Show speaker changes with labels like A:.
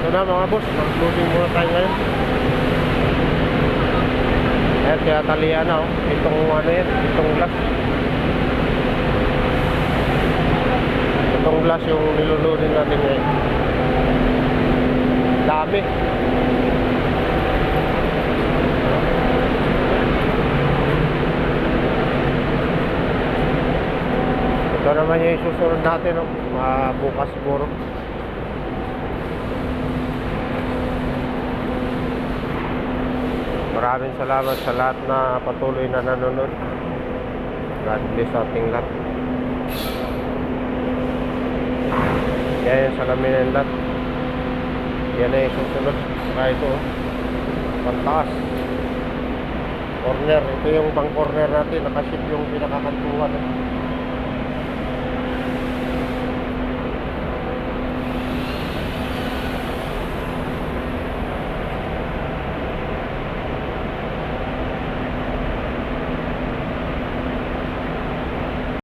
A: So na mga boss, mag-loading muna tayo ngayon. Ayan, kaya talian na, oh. Itong ano yan, itong glass. Itong glass yung niloloading natin ngayon. Dami. Ito naman yung susunod natin, no? Bukas siguro. Maraming salamat sa lahat na patuloy na nanonood. God bless sa ating lahat. Yan yung salamin ng lahat. Yan na yung susunod. Saka ito, pantaas. Corner. Ito yung pang corner natin. Nakaship yung pinakakantuhan.